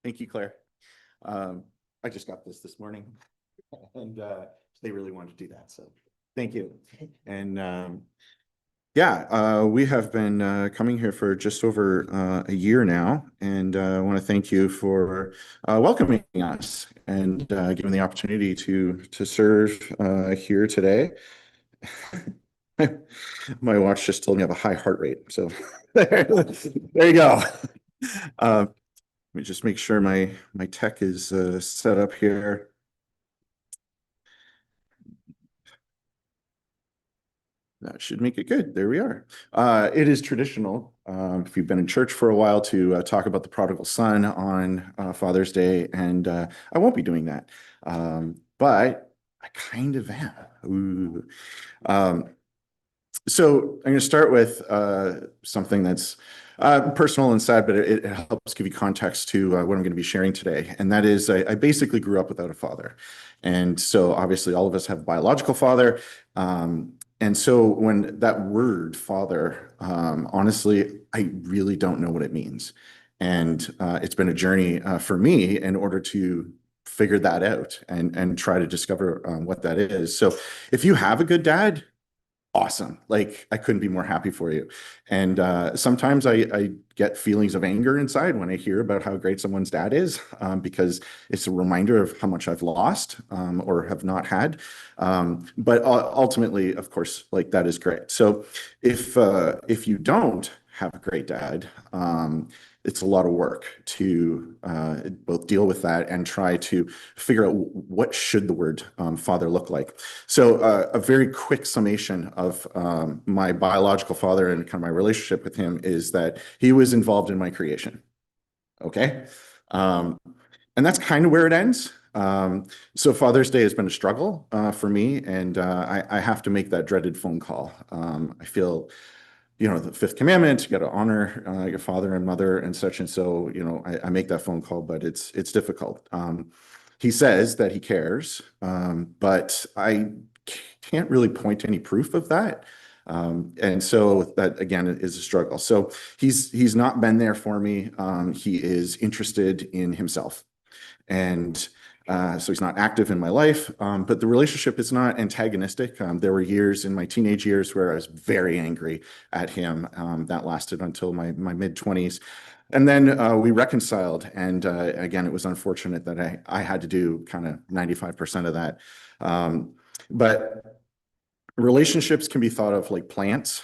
Thank you, Claire. Um, I just got this morning, and they really wanted to do that, so thank you. And yeah, we have been coming here for just over a year now, and I want to thank you for welcoming us and giving the opportunity to serve here today. My watch just told me I have a high heart rate, so there you go. Let me just make sure my tech is set up here. That should make it good. There we are. It is traditional, if you've been in church for a while, to talk about the prodigal son on Father's Day, and I won't be doing that. But I kind of am. Ooh. Um, so I'm going to start with something that's personal and sad, but it helps give you context to what I'm going to be sharing today. And that is, I basically grew up without a father. And so obviously all of us have a biological father. And so when that word father, honestly, I really don't know what it means. And it's been a journey for me in order to figure that out and try to discover what that is. So if you have a good dad, awesome. Like, I couldn't be more happy for you. And sometimes I get feelings of anger inside when I hear about how great someone's dad is, because it's a reminder of how much I've lost or have not had. But ultimately, of course, like, that is great. So if you don't have a great dad, it's a lot of work to both deal with that and try to figure out what should the word father look like. So a very quick summation of my biological father and kind of my relationship with him is that he was involved in my creation. Okay. Um, and that's kind of where it ends. So Father's Day has been a struggle for me, and I have to make that dreaded phone call. I feel, the fifth commandment, you got to honor your father and mother and such. And so, I make that phone call, but it's difficult. He says that he cares, but I can't really point to any proof of that. And so that, again, is a struggle. So he's not been there for me. He is interested in himself. And so he's not active in my life, but the relationship is not antagonistic. There were years in my teenage years where I was very angry at him. That lasted until my mid-20s. And then we reconciled. And again, it was unfortunate that I had to do kind of 95% of that. But relationships can be thought of like plants.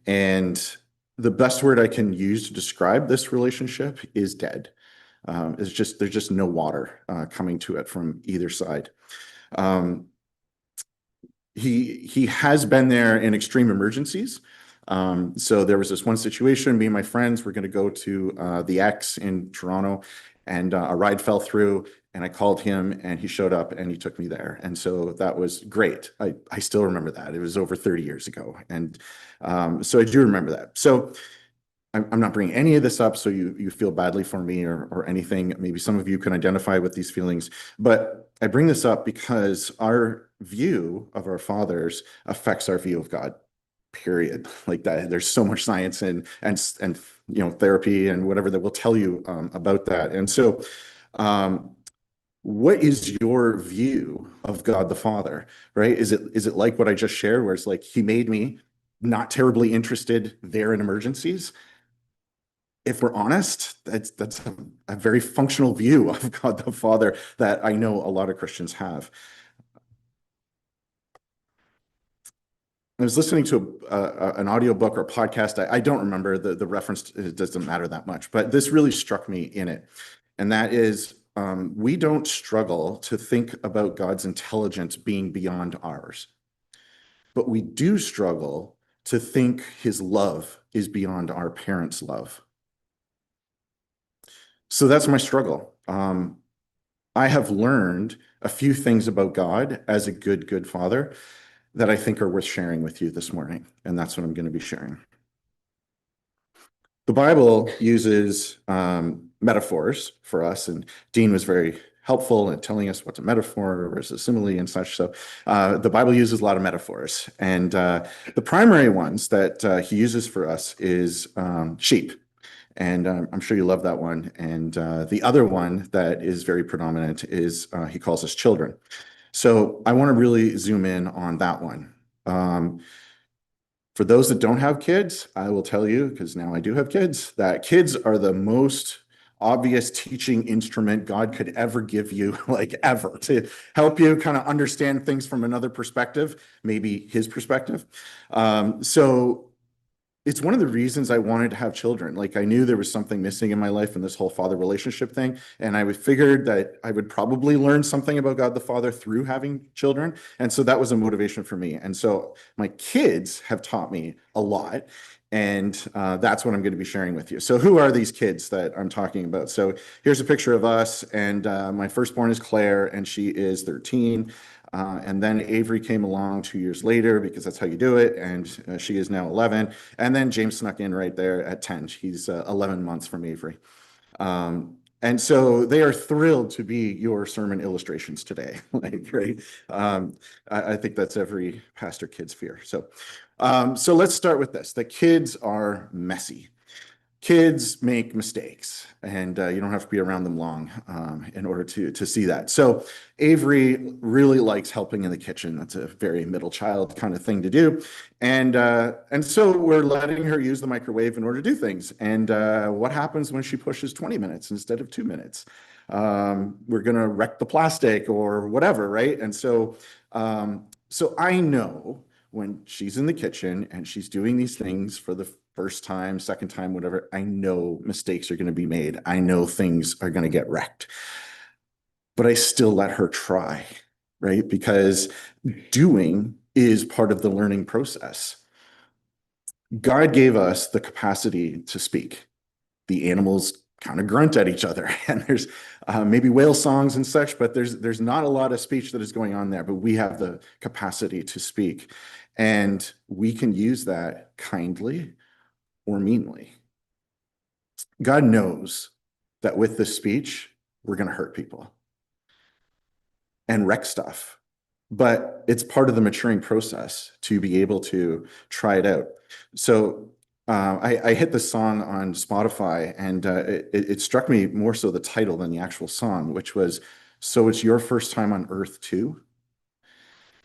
And the best word I can use to describe this relationship is dead. There's just no water coming to it from either side. He has been there in extreme emergencies. So there was this one situation, me and my friends were going to go to the X in Toronto, and a ride fell through, and I called him, and he showed up, and he took me there. And so that was great. I still remember that. It was over 30 years ago. And so I do remember that. So I'm not bringing any of this up so you feel badly for me or anything. Maybe some of you can identify with these feelings, but I bring this up because our view of our fathers affects our view of God, period. Like that, there's so much science and therapy and whatever that will tell you about that. And so what is your view of God the Father, right? Is it like what I just shared, where it's like, he made me not terribly interested there in emergencies? If we're honest, that's a very functional view of God the Father that I know a lot of Christians have. I was listening to an audiobook or podcast. I don't remember the reference. It doesn't matter that much, but this really struck me in it. And that is, we don't struggle to think about God's intelligence being beyond ours, but we do struggle to think his love is beyond our parents' love. So that's my struggle. I have learned a few things about God as a good father that I think are worth sharing with you this morning. And that's what I'm going to be sharing. The Bible uses metaphors for us, and Dean was very helpful in telling us what's a metaphor versus a simile and such. So the Bible uses a lot of metaphors. And the primary ones that he uses for us is sheep. And I'm sure you love that one. And the other one that is very predominant is he calls us children. So I want to really zoom in on that one. Um, for those that don't have kids, I will tell you, because now I do have kids, that kids are the most obvious teaching instrument God could ever give you, like ever, to help you kind of understand things from another perspective, maybe his perspective. So it's one of the reasons I wanted to have children. Like I knew there was something missing in my life in this whole father relationship thing. And I figured that I would probably learn something about God the Father through having children. And so that was a motivation for me. And so my kids have taught me a lot. And that's what I'm going to be sharing with you. So who are these kids that I'm talking about? So here's a picture of us. And my firstborn is Claire, and she is 13. And then Avery came along 2 years later because that's how you do it. And she is now 11. And then James snuck in right there at 10. He's 11 months from Avery. And so they are thrilled to be your sermon illustrations today. Like, right? I think that's every pastor kid's fear. So let's start with this. The kids are messy. Kids make mistakes, and you don't have to be around them long in order to see that. So Avery really likes helping in the kitchen. That's a very middle child kind of thing to do. And so we're letting her use the microwave in order to do things. And what happens when she pushes 20 minutes instead of 2 minutes? We're going to wreck the plastic or whatever, right? And so I know when she's in the kitchen and she's doing these things for the first time, second time, whatever, I know mistakes are going to be made. I know things are going to get wrecked. But I still let her try, right? Because doing is part of the learning process. God gave us the capacity to speak. The animals kind of grunt at each other, and there's maybe whale songs and such, but there's not a lot of speech that is going on there, but we have the capacity to speak, and we can use that kindly or meanly. God knows that with this speech, we're going to hurt people and wreck stuff, but it's part of the maturing process to be able to try it out. So I hit the song on Spotify, and it struck me more so the title than the actual song, which was "So It's Your First Time on Earth Too."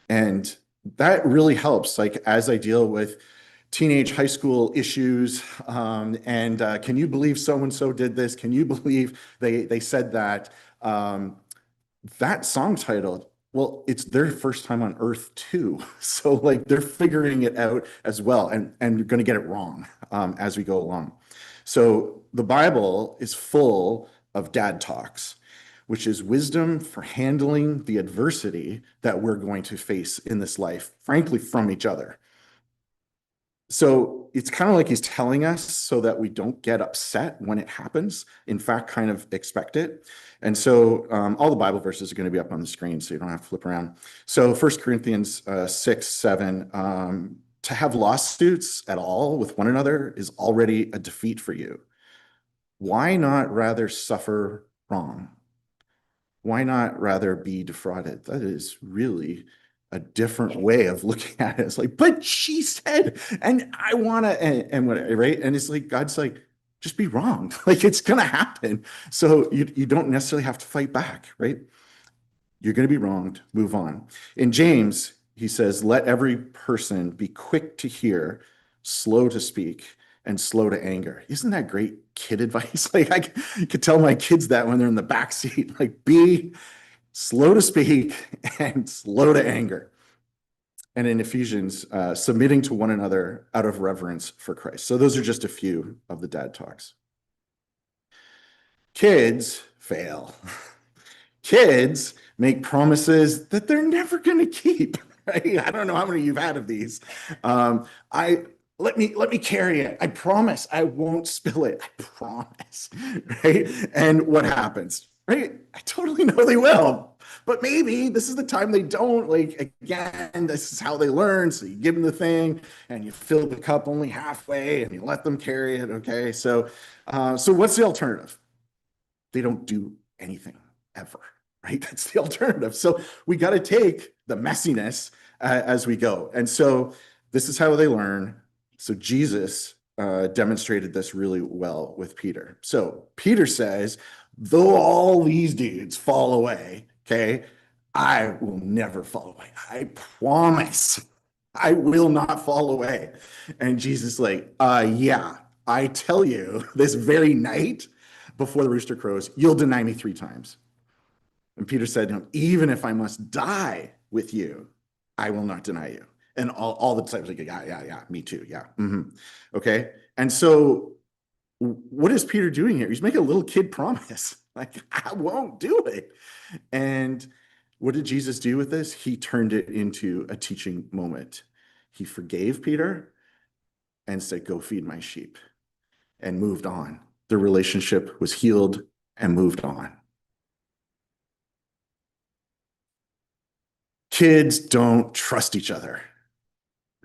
And that really helps, like as I deal with teenage high school issues, and can you believe so and so did this? Can you believe they said that? That song title, well, it's their first time on earth too. So like they're figuring it out as well, and you're going to get it wrong as we go along. So the Bible is full of dad talks, which is wisdom for handling the adversity that we're going to face in this life, frankly, from each other. So it's kind of like he's telling us so that we don't get upset when it happens. In fact, kind of expect it. And so all the Bible verses are going to be up on the screen, so you don't have to flip around. So 1 Corinthians 6, 7, to have lawsuits at all with one another is already a defeat for you. Why not rather suffer wrong? Why not rather be defrauded? That is really a different way of looking at it. It's like, but she said, and I want to, and what, right? And it's like, God's like, just be wrong. Like it's going to happen. So you don't necessarily have to fight back, right? You're going to be wronged, move on. In James, he says, let every person be quick to hear, slow to speak, and slow to anger. Isn't that great kid advice? Like I could tell my kids that when they're in the back seat, like be slow to speak and slow to anger. And in Ephesians, submitting to one another out of reverence for Christ. So those are just a few of the dad talks. Kids fail. Kids make promises that they're never going to keep. Right? I don't know how many you've had of these. Let me carry it. I promise I won't spill it. I promise. Right? And what happens? Right? I totally know they will. But maybe this is the time they don't. Like, again, this is how they learn. So you give them the thing and you fill the cup only halfway and you let them carry it. Okay. So what's the alternative? They don't do anything ever. Right? That's the alternative. So we got to take the messiness as we go. And so this is how they learn. So Jesus demonstrated this really well with Peter. So Peter says, though all these dudes fall away, okay, I will never fall away. I promise I will not fall away. And Jesus like, yeah, I tell you, this very night before the rooster crows, you'll deny me 3 times. And Peter said, no, even if I must die with you, I will not deny you. And all the disciples like, yeah, me too. Yeah. Okay. And so what is Peter doing here? He's making a little kid promise. Like, I won't do it. And what did Jesus do with this? He turned it into a teaching moment. He forgave Peter and said, go feed my sheep, and moved on. The relationship was healed and moved on. Kids don't trust each other.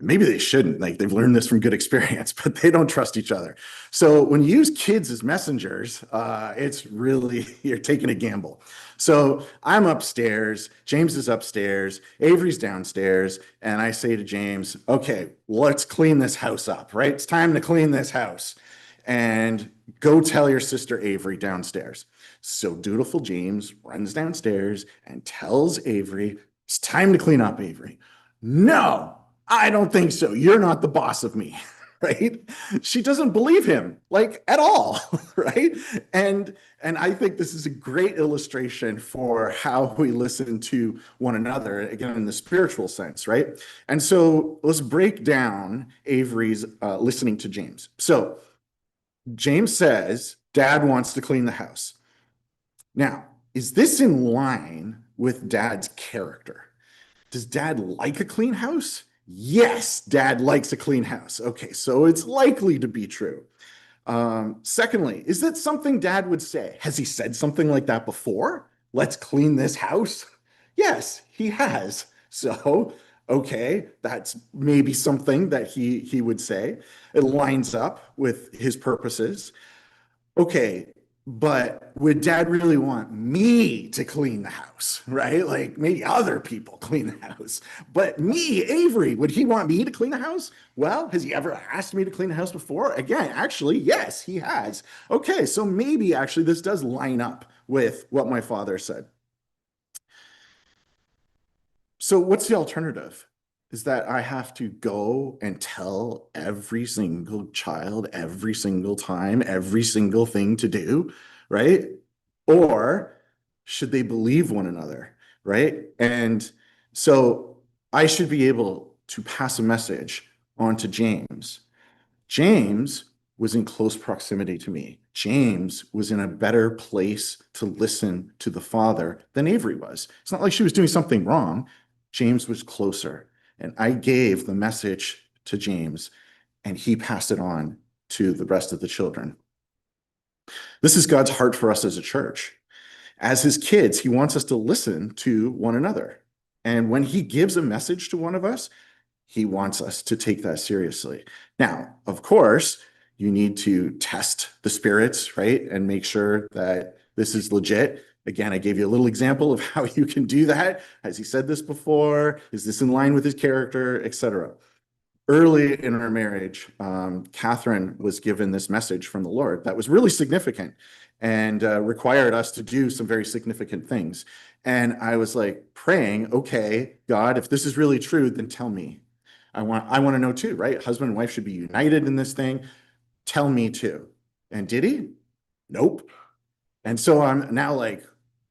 Maybe they shouldn't, like they've learned this from good experience, but they don't trust each other. So when you use kids as messengers, it's really, you're taking a gamble. So I'm upstairs, James is upstairs, Avery's downstairs, and I say to James, okay, let's clean this house up, right? It's time to clean this house. And go tell your sister Avery downstairs. So dutiful James runs downstairs and tells Avery, it's time to clean up, Avery. No, I don't think so. You're not the boss of me, right? She doesn't believe him like at all, right? And I think this is a great illustration for how we listen to one another, again, in the spiritual sense, right? And so let's break down Avery's listening to James. So James says, Dad wants to clean the house. Now, is this in line with Dad's character? Does Dad like a clean house? Yes, Dad likes a clean house. Okay, so it's likely to be true. Secondly, is that something Dad would say? Has he said something like that before? Let's clean this house? Yes, he has. So, okay, that's maybe something that he would say. It lines up with his purposes. Okay, but would Dad really want me to clean the house, right? Like maybe other people clean the house, but me, Avery, would he want me to clean the house? Well, has he ever asked me to clean the house before? Again, actually, yes, he has. Okay, so maybe actually this does line up with what my father said. So what's the alternative? Is that I have to go and tell every single child every single time, every single thing to do, right? Or should they believe one another, right? And so I should be able to pass a message on to James. James was in close proximity to me. James was in a better place to listen to the Father than Avery was. It's not like she was doing something wrong. James was closer. And I gave the message to James, and he passed it on to the rest of the children. This is God's heart for us as a church. As his kids, he wants us to listen to one another. And when he gives a message to one of us, he wants us to take that seriously. Now, of course, you need to test the spirits, right? And make sure that this is legit. Again, I gave you a little example of how you can do that. Has he said this before? Is this in line with his character, etc.? Early in our marriage, Catherine was given this message from the Lord that was really significant and required us to do some very significant things. And I was like praying, okay, God, if this is really true, then tell me. I want to know too, right? Husband and wife should be united in this thing. Tell me too. And did he? Nope. And so I'm now like,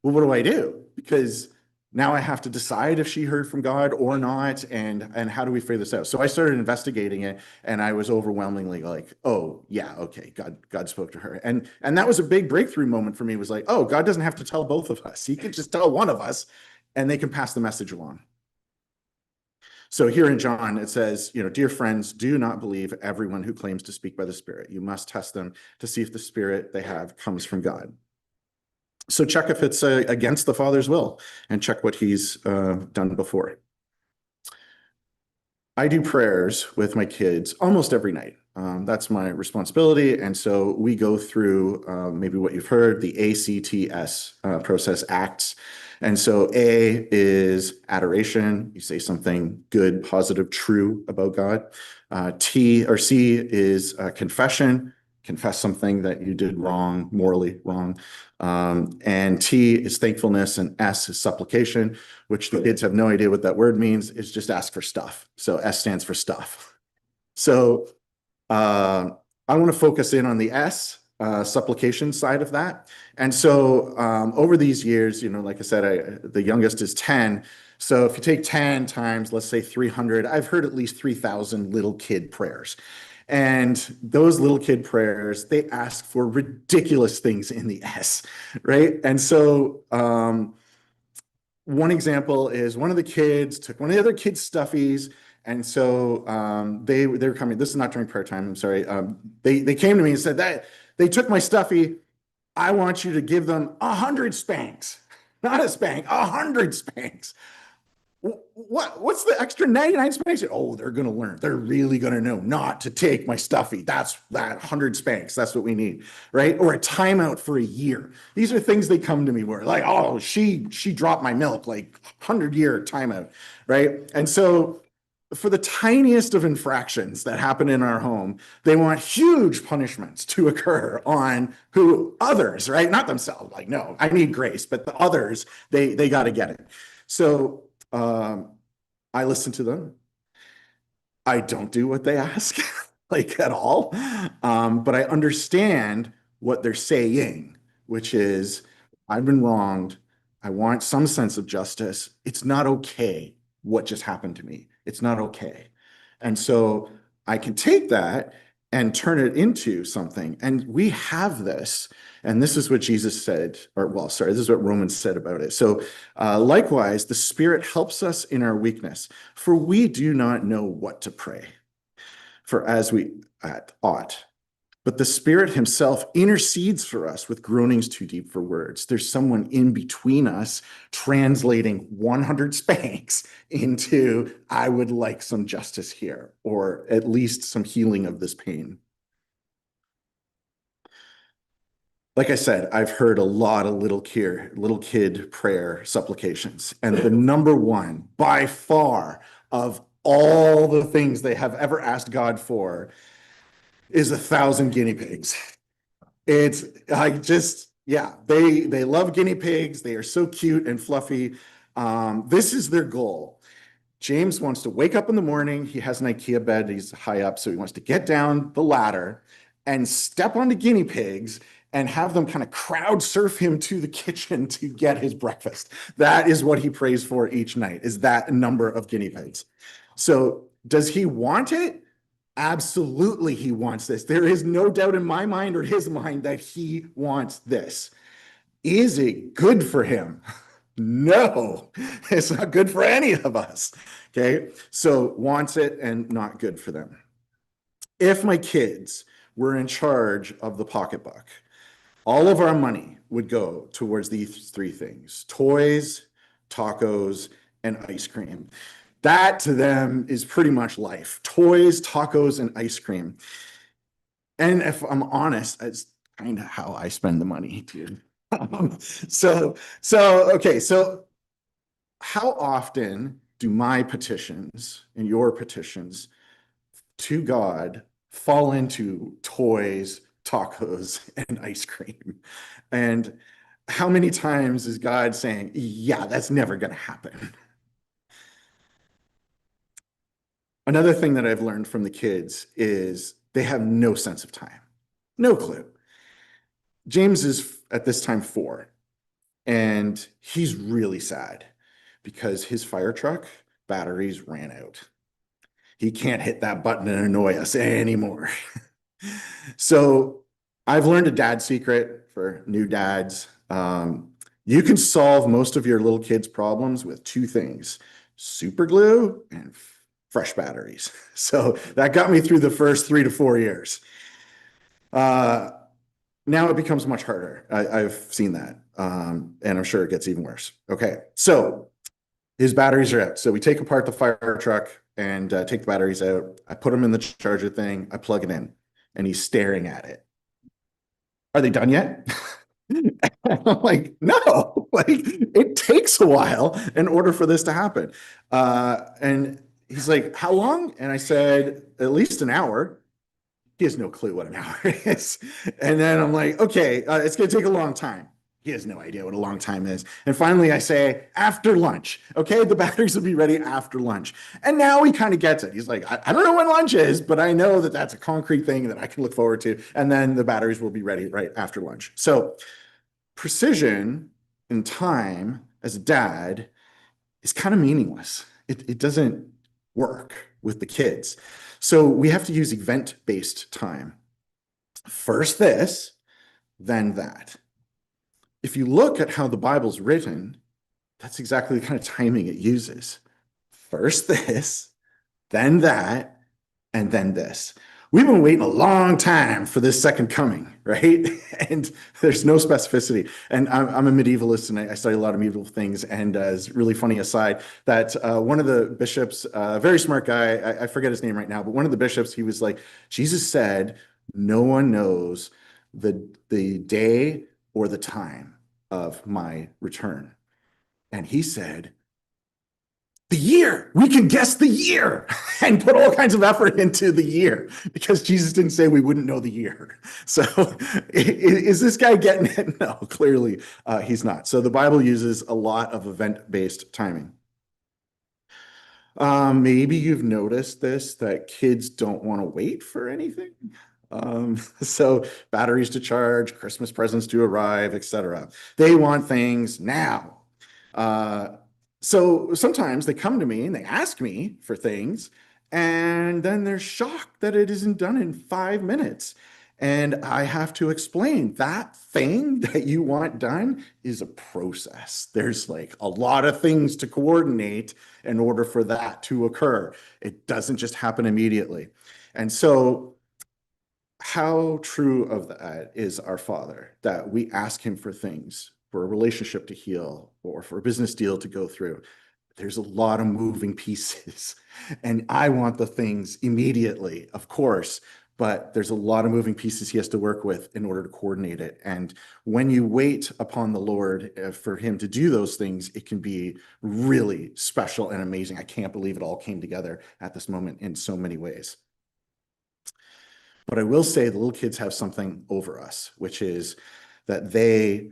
well, what do I do? Because now I have to decide if she heard from God or not, and how do we figure this out? So I started investigating it, and I was overwhelmingly like, oh yeah, okay, God spoke to her, and that was a big breakthrough moment for me. It was like, oh, God doesn't have to tell both of us; He can just tell one of us, and they can pass the message along. So here in John, it says, dear friends, do not believe everyone who claims to speak by the Spirit. You must test them to see if the Spirit they have comes from God. So check if it's against the Father's will, and check what he's done before. I do prayers with my kids almost every night. That's my responsibility. And so we go through maybe what you've heard, the ACTS process, ACTS. And so A is adoration. You say something good, positive, true about God. T or C is confession. Confess something that you did wrong, morally wrong. And T is thankfulness, and S is supplication, which the kids have no idea what that word means. It's just ask for stuff. So S stands for stuff. So uh, I want to focus in on the S, supplication side of that. And so over these years, like I said, the youngest is 10. So if you take 10 times, let's say 300, I've heard at least 3,000 little kid prayers. And those little kid prayers, they ask for ridiculous things in the S, right? And so one example is one of the kids took one of the other kids' stuffies, and so they were coming. This is not during prayer time. I'm sorry. They came to me and said that they took my stuffy. I want you to give them 100 spanks, not a spank, 100 spanks. What's the extra 99 spanks? Oh, they're gonna learn. They're really gonna know not to take my stuffy. That's that 100 spanks. That's what we need, right? Or a timeout for a year. These are things they come to me where like, oh, she dropped my milk, like 100-year timeout, right? And so for the tiniest of infractions that happen in our home, they want huge punishments to occur on who others, right? Not themselves. Like, no, I need grace, but the others, they got to get it. So I listen to them. I don't do what they ask, like at all. But I understand what they're saying, which is, I've been wronged. I want some sense of justice. It's not okay what just happened to me. It's not okay. And so I can take that and turn it into something. And we have this. And this is what Jesus said, or well, sorry, this is what Romans said about it. So likewise, the Spirit helps us in our weakness, for we do not know what to pray for as we ought. But the Spirit himself intercedes for us with groanings too deep for words. There's someone in between us translating 100 spanks into, I would like some justice here, or at least some healing of this pain. Like I said, I've heard a lot of little kid prayer supplications. And the number one, by far, of all the things they have ever asked God for is 1,000 guinea pigs. It's I just, yeah, they love guinea pigs. They are so cute and fluffy. This is their goal. James wants to wake up in the morning. He has an IKEA bed. He's high up, so he wants to get down the ladder and step onto guinea pigs and have them kind of crowd surf him to the kitchen to get his breakfast. That is what he prays for each night, is that number of guinea pigs. So does he want it? Absolutely, he wants this. There is no doubt in my mind or his mind that he wants this. Is it good for him? No, it's not good for any of us. Okay, so wants it and not good for them. If my kids were in charge of the pocketbook, all of our money would go towards these three things: toys, tacos, and ice cream. That to them is pretty much life: toys, tacos, and ice cream. And if I'm honest, it's kind of how I spend the money too. Okay, so how often do my petitions and your petitions to God fall into toys, tacos, and ice cream? And how many times is God saying, yeah, that's never going to happen? Another thing that I've learned from the kids is they have no sense of time, no clue. James is at this time 4, and he's really sad because his fire truck batteries ran out. He can't hit that button and annoy us anymore. So I've learned a dad secret for new dads. You can solve most of your little kids' problems with 2 things: super glue and fresh batteries. So that got me through the first 3 to 4 years. Now it becomes much harder. I've seen that. And I'm sure it gets even worse. Okay, so his batteries are out. So we take apart the fire truck and take the batteries out. I put them in the charger thing. I plug it in, and he's staring at it. Are they done yet? I'm like, no, like it takes a while in order for this to happen. And he's like, how long? And I said, at least an hour. He has no clue what an hour is. And then I'm like, okay, it's going to take a long time. He has no idea what a long time is. And finally, I say, after lunch. Okay, the batteries will be ready after lunch. And now he kind of gets it. He's like, I don't know when lunch is, but I know that that's a concrete thing that I can look forward to. And then the batteries will be ready right after lunch. So precision in time as a dad is kind of meaningless. It doesn't work with the kids. So we have to use event-based time. First this, then that. If you look at how the Bible's written, that's exactly the kind of timing it uses. First this, then that, and then this. We've been waiting a long time for this second coming, right? And there's no specificity. And I'm a medievalist and I study a lot of medieval things. And it's really funny aside that one of the bishops, a very smart guy, I forget his name right now, but one of the bishops, he was like, Jesus said, no one knows the day or the time of my return. And he said, the year. We can guess the year and put all kinds of effort into the year because Jesus didn't say we wouldn't know the year. So is this guy getting it? No, clearly he's not. So the Bible uses a lot of event-based timing. Maybe you've noticed this, that kids don't want to wait for anything. So batteries to charge, Christmas presents to arrive, etc. They want things now. Uh, so sometimes they come to me and they ask me for things, and then they're shocked that it isn't done in 5 minutes. And I have to explain that thing that you want done is a process. There's like a lot of things to coordinate in order for that to occur. It doesn't just happen immediately. And so how true of that is our Father, that we ask him for things, for a relationship to heal or for a business deal to go through. There's a lot of moving pieces and I want the things immediately, of course, but there's a lot of moving pieces he has to work with in order to coordinate it. And when you wait upon the Lord for him to do those things, it can be really special and amazing. I can't believe it all came together at this moment in so many ways. But I will say the little kids have something over us, which is that they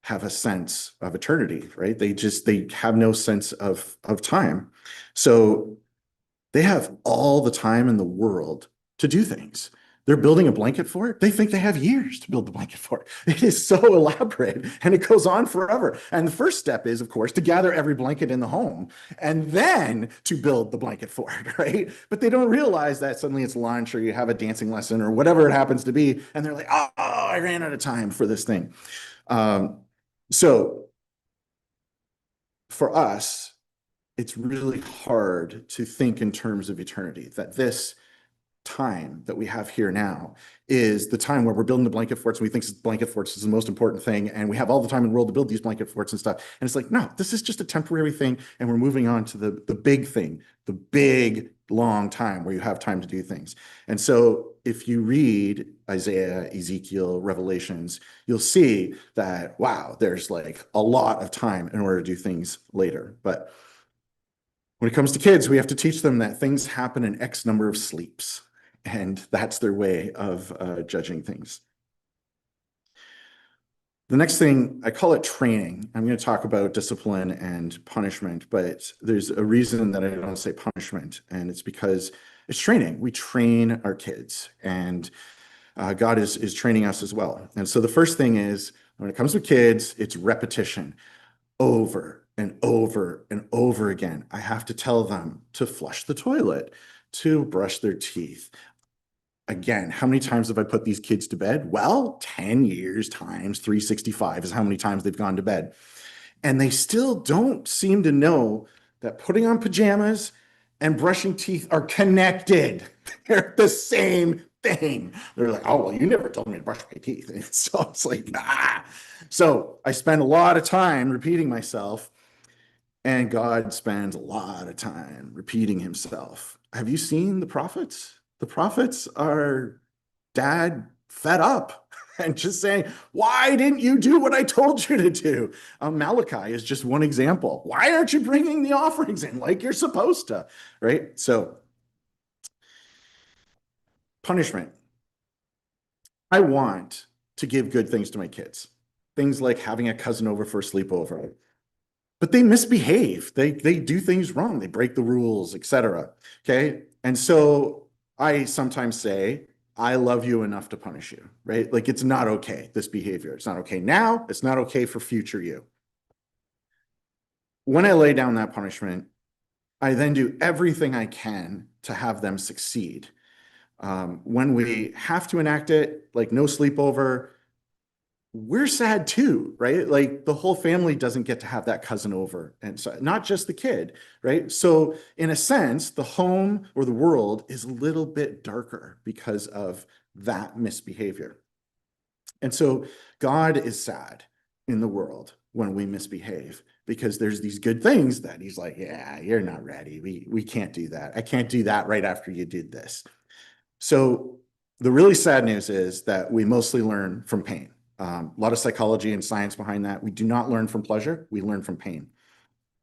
have a sense of eternity, right? They have no sense of time. So they have all the time in the world to do things. They're building a blanket fort. They think they have years to build the blanket fort. It is so elaborate and it goes on forever. And the first step is, of course, to gather every blanket in the home and then to build the blanket fort, right? But they don't realize that suddenly it's lunch or you have a dancing lesson or whatever it happens to be. And they're like, oh, I ran out of time for this thing. So for us, it's really hard to think in terms of eternity, that this time that we have here now is the time where we're building the blanket forts and we think blanket forts is the most important thing and we have all the time in the world to build these blanket forts and stuff. And it's like, no, this is just a temporary thing and we're moving on to the big thing, the big long time where you have time to do things. And so if you read Isaiah, Ezekiel, Revelations, you'll see that, wow, there's like a lot of time in order to do things later. But when it comes to kids, we have to teach them that things happen in X number of sleeps. And that's their way of judging things. The next thing, I call it training. I'm going to talk about discipline and punishment, but there's a reason that I don't say punishment, and it's because it's training. We train our kids, and God is training us as well. And so the first thing is, when it comes to kids, it's repetition over and over and over again. I have to tell them to flush the toilet, to brush their teeth. Again, how many times have I put these kids to bed? Well, 10 years times 365 is how many times they've gone to bed. And they still don't seem to know that putting on pajamas and brushing teeth are connected. They're the same thing. They're like, oh, well, you never told me to brush my teeth. And so it's like, ah. So I spend a lot of time repeating myself, and God spends a lot of time repeating himself. Have you seen the prophets? The prophets are dad fed up. and just saying, why didn't you do what I told you to do? Malachi is just one example. Why aren't you bringing the offerings in like you're supposed to? Right? So, punishment. I want to give good things to my kids. Things like having a cousin over for a sleepover, but they misbehave. They do things wrong. They break the rules, etc. Okay. And so I sometimes say, I love you enough to punish you, right? Like it's not okay, this behavior. It's not okay now. It's not okay for future you. When I lay down that punishment, I then do everything I can to have them succeed. When we have to enact it, like no sleepover, we're sad too, right? Like the whole family doesn't get to have that cousin over, and so not just the kid, right? So in a sense, the home or the world is a little bit darker because of that misbehavior. And so God is sad in the world when we misbehave because there's these good things that he's like, yeah, you're not ready. We can't do that. I can't do that right after you did this. So the really sad news is that we mostly learn from pain. A lot of psychology and science behind that. We do not learn from pleasure. We learn from pain.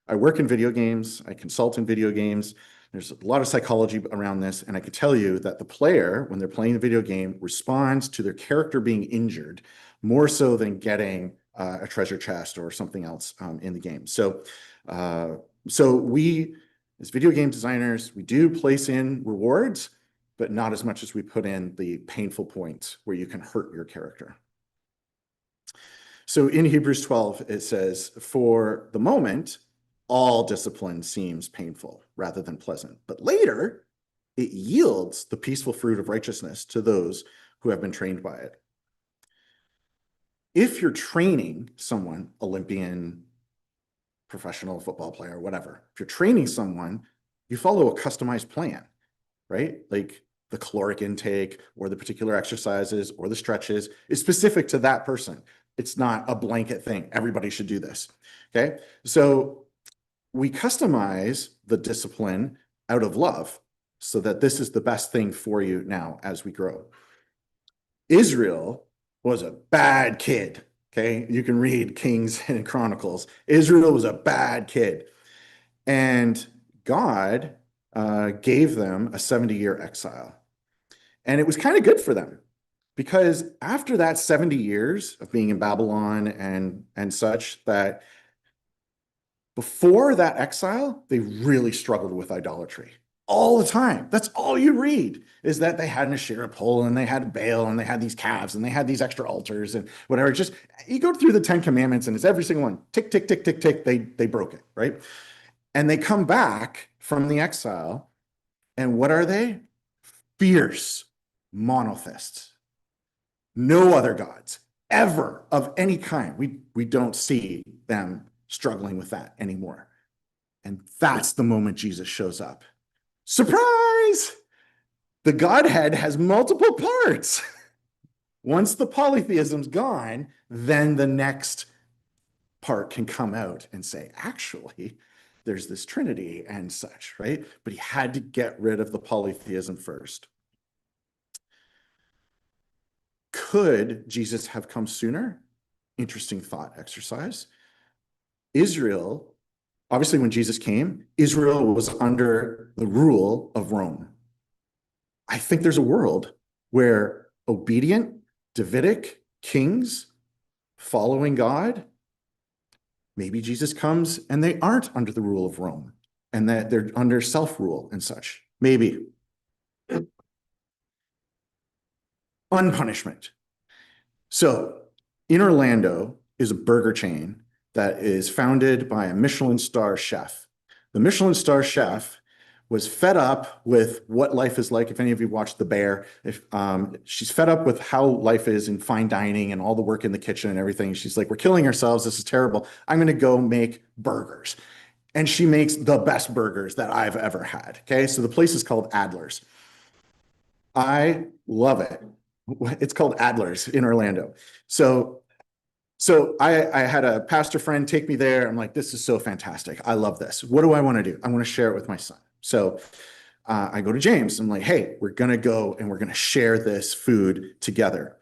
I work in video games. I consult in video games. There's a lot of psychology around this. And I can tell you that the player, when they're playing a video game, responds to their character being injured more so than getting a treasure chest or something else in the game. So we, as video game designers, we do place in rewards, but not as much as we put in the painful points where you can hurt your character. So in Hebrews 12, it says, for the moment, all discipline seems painful rather than pleasant. But later, it yields the peaceful fruit of righteousness to those who have been trained by it. If you're training someone, Olympian, professional football player, whatever, if you're training someone, you follow a customized plan, right? Like the caloric intake or the particular exercises or the stretches is specific to that person. It's not a blanket thing. Everybody should do this. Okay. So we customize the discipline out of love so that this is the best thing for you now as we grow. Israel was a bad kid. Okay. You can read Kings and Chronicles. Israel was a bad kid. And God gave them a 70-year exile. And it was kind of good for them because after that 70 years of being in Babylon and such, that before that exile, they really struggled with idolatry all the time. That's all you read is that they had an Asherah pole and they had Baal and they had these calves and they had these extra altars and whatever. Just you go through the 10 Commandments and it's every single one. Tick, tick, tick, tick, tick. They broke it, right? And they come back from the exile. And what are they? Fierce monotheists. No other gods ever of any kind. We don't see them struggling with that anymore. And that's the moment Jesus shows up. Surprise! The Godhead has multiple parts. Once the polytheism's gone, then the next part can come out and say, actually, there's this Trinity and such, right? But he had to get rid of the polytheism first. Could Jesus have come sooner? Interesting thought exercise. Israel, obviously when Jesus came, Israel was under the rule of Rome. I think there's a world where obedient Davidic kings following God, maybe Jesus comes and they aren't under the rule of Rome and that they're under self-rule and such. Maybe. Unpunishment. So in Orlando is a burger chain that is founded by a Michelin star chef. The Michelin star chef was fed up with what life is like. If any of you watched The Bear, if she's fed up with how life is in fine dining and all the work in the kitchen and everything. She's like, we're killing ourselves. This is terrible. I'm going to go make burgers. And she makes the best burgers that I've ever had. Okay. So the place is called Adler's. I love it. It's called Adler's in Orlando. So I had a pastor friend take me there. I'm like, this is so fantastic. I love this. What do I want to do? I want to share it with my son. So I go to James. I'm like, hey, we're going to go and we're going to share this food together.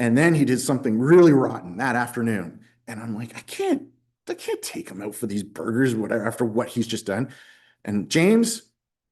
And then he did something really rotten that afternoon. And I'm like, I can't take him out for these burgers, whatever, after what he's just done. And James,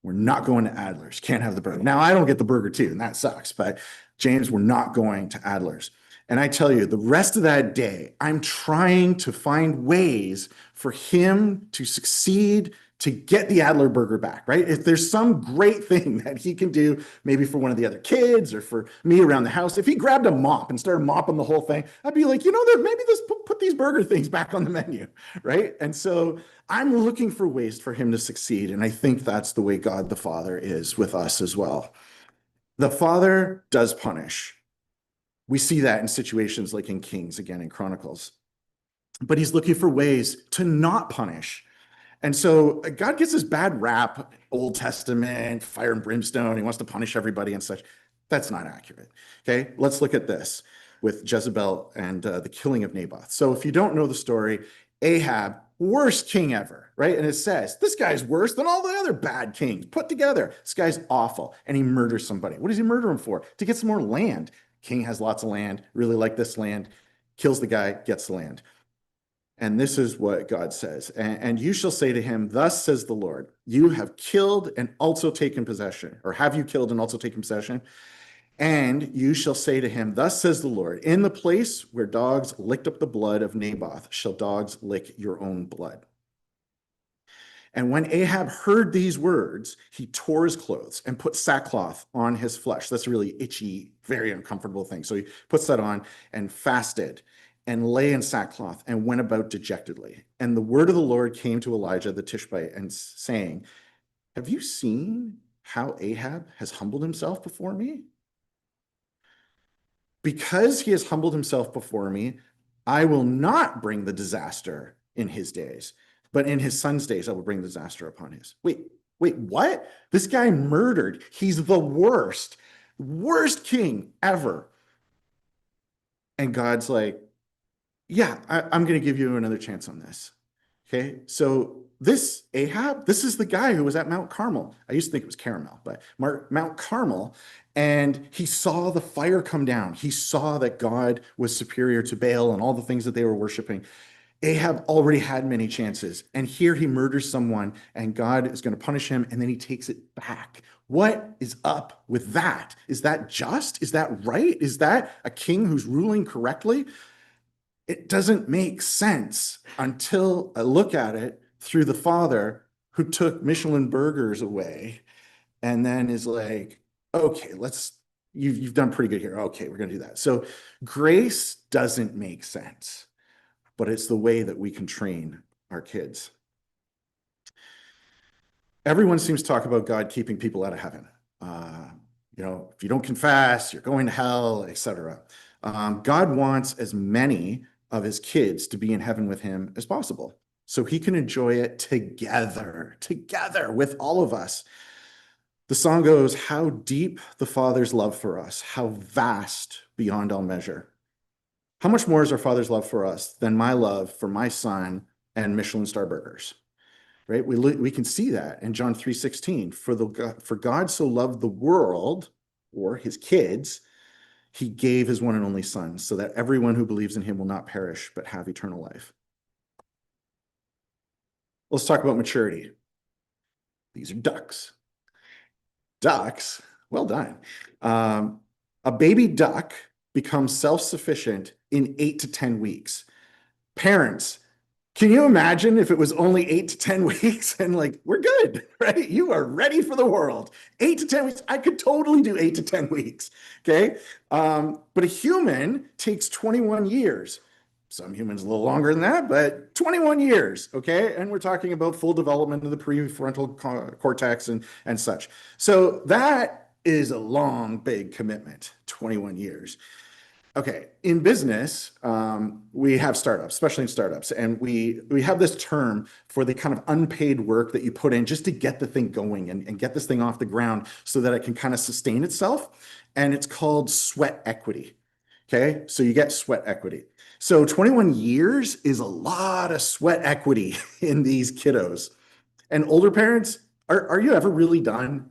we're not going to Adler's. Can't have the burger. Now I don't get the burger too, and that sucks. But James, we're not going to Adler's. And I tell you, the rest of that day, I'm trying to find ways for him to succeed, to get the Adler burger back, right? If there's some great thing that he can do, maybe for one of the other kids or for me around the house, if he grabbed a mop and started mopping the whole thing, I'd be like, maybe let's put these burger things back on the menu, right? And so I'm looking for ways for him to succeed. And I think that's the way God the Father is with us as well. The Father does punish. We see that in situations like in Kings, again, in Chronicles. But he's looking for ways to not punish. And so God gets this bad rap, Old Testament, fire and brimstone. He wants to punish everybody and such. That's not accurate. Okay, let's look at this with Jezebel and the killing of Naboth. So if you don't know the story, Ahab, worst king ever, right? And it says, this guy's worse than all the other bad kings put together. This guy's awful. And he murders somebody. What does he murder him for? To get some more land. King has lots of land, really like this land, kills the guy, gets the land. And this is what God says. And you shall say to him, thus says the Lord, you have killed and also taken possession, or have you killed and also taken possession? And you shall say to him, thus says the Lord, in the place where dogs licked up the blood of Naboth, shall dogs lick your own blood. And when Ahab heard these words, he tore his clothes and put sackcloth on his flesh. That's a really itchy, very uncomfortable thing. So he puts that on and fasted and lay in sackcloth and went about dejectedly. And the word of the Lord came to Elijah the Tishbite and saying, have you seen how Ahab has humbled himself before me? Because he has humbled himself before me, I will not bring the disaster in his days, but in his son's days, I will bring disaster upon his. Wait, what? This guy murdered. He's the worst king ever. And God's like, yeah, I'm going to give you another chance on this. Okay. So this Ahab, this is the guy who was at Mount Carmel. I used to think it was Caramel, but Mount Carmel. And he saw the fire come down. He saw that God was superior to Baal and all the things that they were worshiping. Ahab already had many chances. And here he murders someone and God is going to punish him. And then he takes it back. What is up with that? Is that just? Is that right? Is that a king who's ruling correctly? It doesn't make sense until I look at it through the Father who took Michelin burgers away and then is like, okay, you've done pretty good here. Okay, we're going to do that. So grace doesn't make sense, but it's the way that we can train our kids. Everyone seems to talk about God keeping people out of heaven. If you don't confess, you're going to hell, etc. God wants as many of his kids to be in heaven with him as possible, so he can enjoy it together with all of us. The song goes, how deep the Father's love for us, how vast beyond all measure. How much more is our Father's love for us than my love for my son and Michelin star burgers, right? We can see that in John 3:16. For God so loved the world, or his kids, he gave his one and only son so that everyone who believes in him will not perish, but have eternal life. Let's talk about maturity. These are ducks. Ducks, well done. A baby duck becomes self-sufficient in 8 to 10 weeks. Parents, can you imagine if it was only 8 to 10 weeks and we're good, right? You are ready for the world. 8 to 10 weeks. I could totally do 8 to 10 weeks. Okay. But a human takes 21 years. Some humans a little longer than that, but 21 years. Okay. And we're talking about full development of the prefrontal cortex and such. So that is a long, big commitment, 21 years. Okay, in business, we have startups, especially in startups, and we have this term for the kind of unpaid work that you put in just to get the thing going and get this thing off the ground so that it can kind of sustain itself. And it's called sweat equity. Okay, so you get sweat equity. So 21 years is a lot of sweat equity in these kiddos. And older parents, are you ever really done?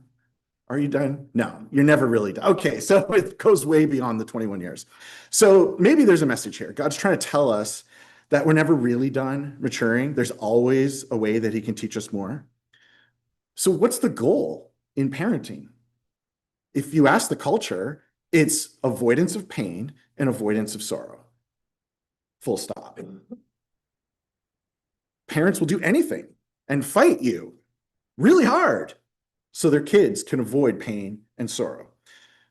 Are you done? No, you're never really done. Okay, so it goes way beyond the 21 years. So maybe there's a message here. God's trying to tell us that we're never really done maturing. There's always a way that he can teach us more. So what's the goal in parenting? If you ask the culture, it's avoidance of pain and avoidance of sorrow. Full stop. Parents will do anything and fight you really hard so their kids can avoid pain and sorrow.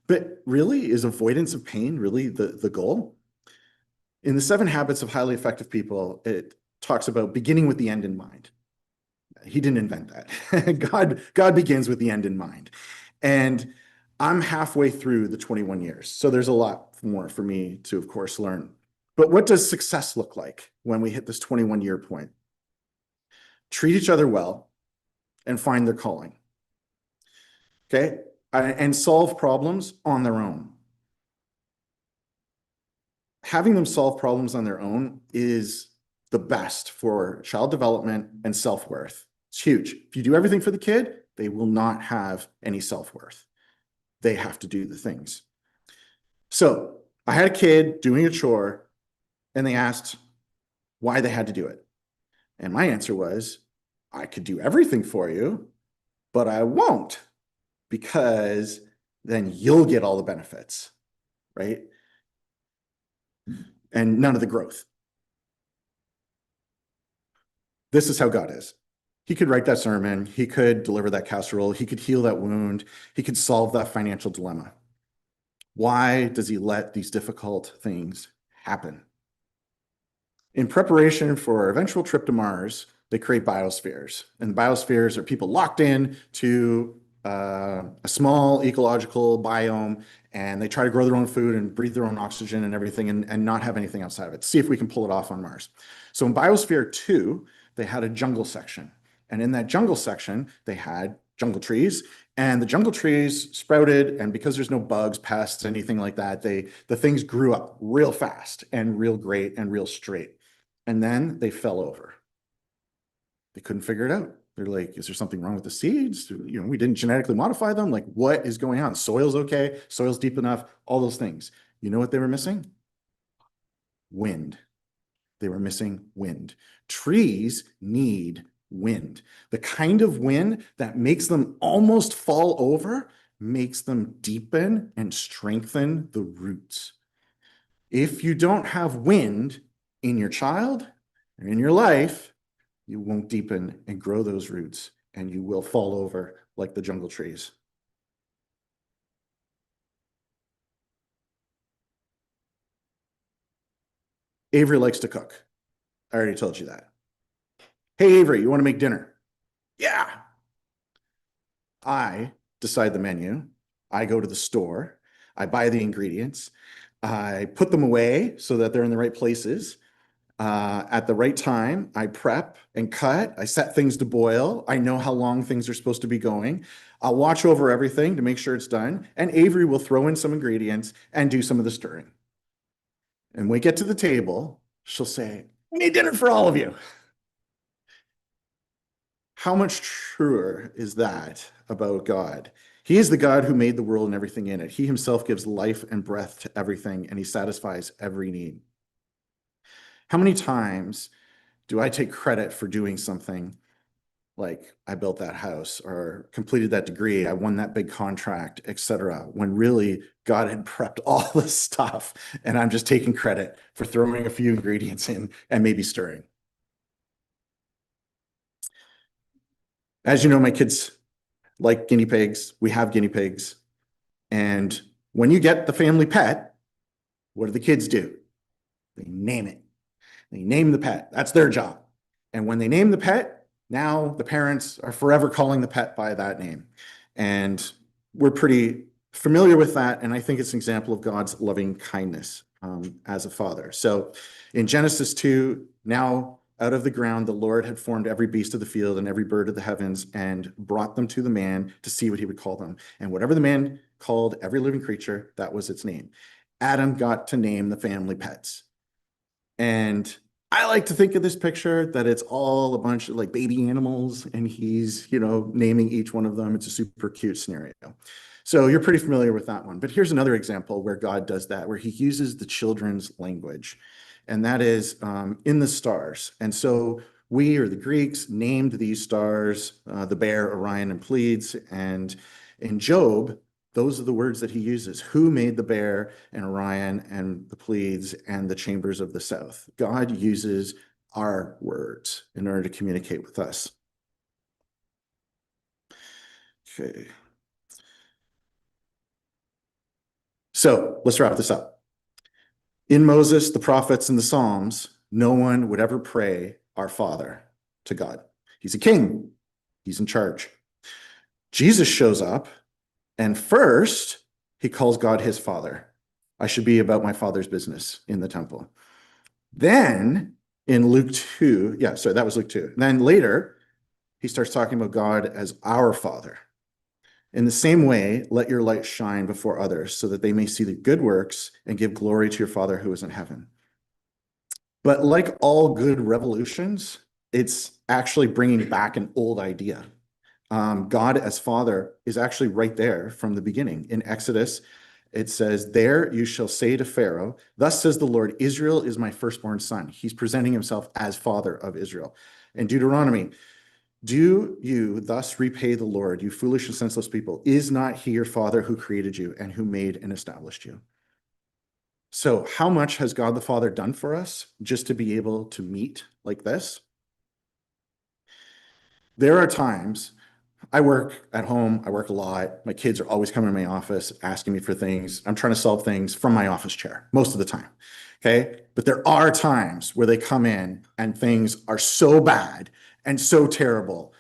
But really, is avoidance of pain really the goal? In the 7 Habits of Highly Effective People, it talks about beginning with the end in mind. He didn't invent that. God begins with the end in mind. And I'm halfway through the 21 years. So there's a lot more for me to, of course, learn. But what does success look like when we hit this 21-year point? Treat each other well and find their calling. Okay? And solve problems on their own. Having them solve problems on their own is the best for child development and self-worth. It's huge. If you do everything for the kid, they will not have any self-worth. They have to do the things. So I had a kid doing a chore, and they asked why they had to do it. And my answer was, I could do everything for you, but I won't, because then you'll get all the benefits, right? And none of the growth. This is how God is. He could write that sermon. He could deliver that casserole. He could heal that wound. He could solve that financial dilemma. Why does he let these difficult things happen? In preparation for our eventual trip to Mars, they create biospheres. And biospheres are people locked in to a small ecological biome, and they try to grow their own food and breathe their own oxygen and everything, and not have anything outside of it. See if we can pull it off on Mars. So in Biosphere 2, they had a jungle section. And in that jungle section, they had jungle trees, and the jungle trees sprouted, and because there's no bugs, pests, anything like that, the things grew up real fast and real great and real straight. And then they fell over. They couldn't figure it out. They're like, is there something wrong with the seeds? We didn't genetically modify them. Like, what is going on? Soil's okay. Soil's deep enough. All those things. You know what they were missing? Wind. They were missing wind. Trees need wind. The kind of wind that makes them almost fall over makes them deepen and strengthen the roots. If you don't have wind in your child or in your life, you won't deepen and grow those roots, and you will fall over like the jungle trees. Avery likes to cook. I already told you that. Hey, Avery, you want to make dinner? Yeah. I decide the menu. I go to the store. I buy the ingredients. I put them away so that they're in the right places. At the right time, I prep and cut. I set things to boil. I know how long things are supposed to be going. I'll watch over everything to make sure it's done. And Avery will throw in some ingredients and do some of the stirring. And when we get to the table, she'll say, "We made dinner for all of you." How much truer is that about God? He is the God who made the world and everything in it. He himself gives life and breath to everything, and he satisfies every need. How many times do I take credit for doing something like I built that house or completed that degree, I won that big contract, etc., when really God had prepped all this stuff, and I'm just taking credit for throwing a few ingredients in and maybe stirring? As you know, my kids like guinea pigs. We have guinea pigs. And when you get the family pet, what do the kids do? They name it. They name the pet. That's their job. And when they name the pet, now the parents are forever calling the pet by that name. And we're pretty familiar with that. And I think it's an example of God's loving kindness as a father. So in Genesis 2, now out of the ground, the Lord had formed every beast of the field and every bird of the heavens and brought them to the man to see what he would call them. And whatever the man called every living creature, that was its name. Adam got to name the family pets. And I like to think of this picture that it's all a bunch of like baby animals and he's, naming each one of them. It's a super cute scenario. So you're pretty familiar with that one. But here's another example where God does that, where he uses the children's language, and that is in the stars. And so we, or the Greeks, named these stars the Bear, Orion, and Pleiades. And in Job, those are the words that he uses. Who made the Bear and Orion and the Pleiades and the chambers of the south? God uses our words in order to communicate with us. Okay. So let's wrap this up. In Moses, the prophets, and the Psalms, no one would ever pray our Father to God. He's a king. He's in charge. Jesus shows up, and first, he calls God his Father. I should be about my Father's business in the temple. Then in Luke 2, yeah, sorry, that was Luke 2. Then later, he starts talking about God as our Father. In the same way, let your light shine before others so that they may see the good works and give glory to your Father who is in heaven. But like all good revolutions, it's actually bringing back an old idea. God as Father is actually right there from the beginning. In Exodus, it says, there you shall say to Pharaoh, thus says the Lord, Israel is my firstborn son. He's presenting himself as Father of Israel. In Deuteronomy, do you thus repay the Lord, you foolish and senseless people? Is not he your Father who created you and who made and established you? So how much has God the Father done for us just to be able to meet like this? There are times I work at home, I work a lot. My kids are always coming to my office asking me for things. I'm trying to solve things from my office chair most of the time. Okay. But there are times where they come in and things are so bad and so terrible.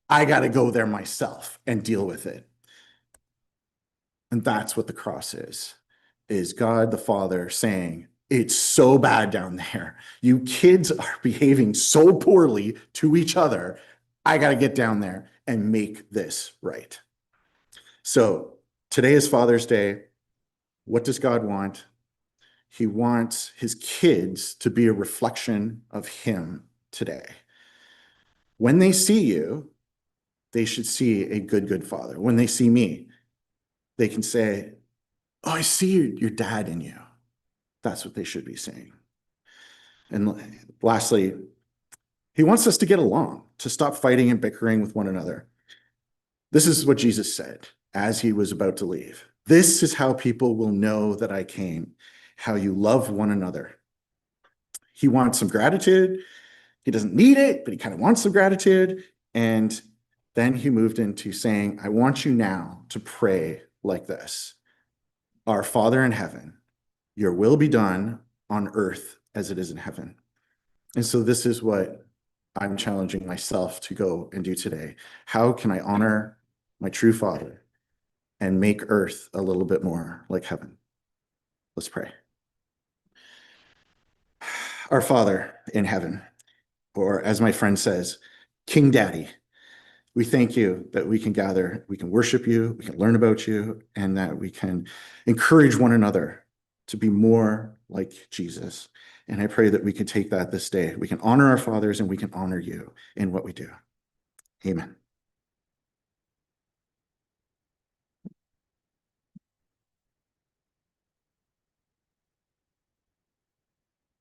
I got to go there myself and deal with it. And that's what the cross is God the Father saying, it's so bad down there. You kids are behaving so poorly to each other. I got to get down there and make this right. So today is Father's Day. What does God want? He wants his kids to be a reflection of him today. When they see you, they should see a good, good father. When they see me, they can say, oh, I see your dad in you. That's what they should be saying. And lastly, he wants us to get along, to stop fighting and bickering with one another. This is what Jesus said as he was about to leave. This is how people will know that I came, how you love one another. He wants some gratitude. He doesn't need it, but he kind of wants some gratitude. And then he moved into saying, I want you now to pray like this. Our Father in heaven, your will be done on earth as it is in heaven. And so this is what I'm challenging myself to go and do today. How can I honor my true Father and make earth a little bit more like heaven? Let's pray. Our Father in heaven, or as my friend says, King Daddy, we thank you that we can gather, we can worship you, we can learn about you, and that we can encourage one another to be more like Jesus. And I pray that we can take that this day. We can honor our fathers and we can honor you in what we do. Amen.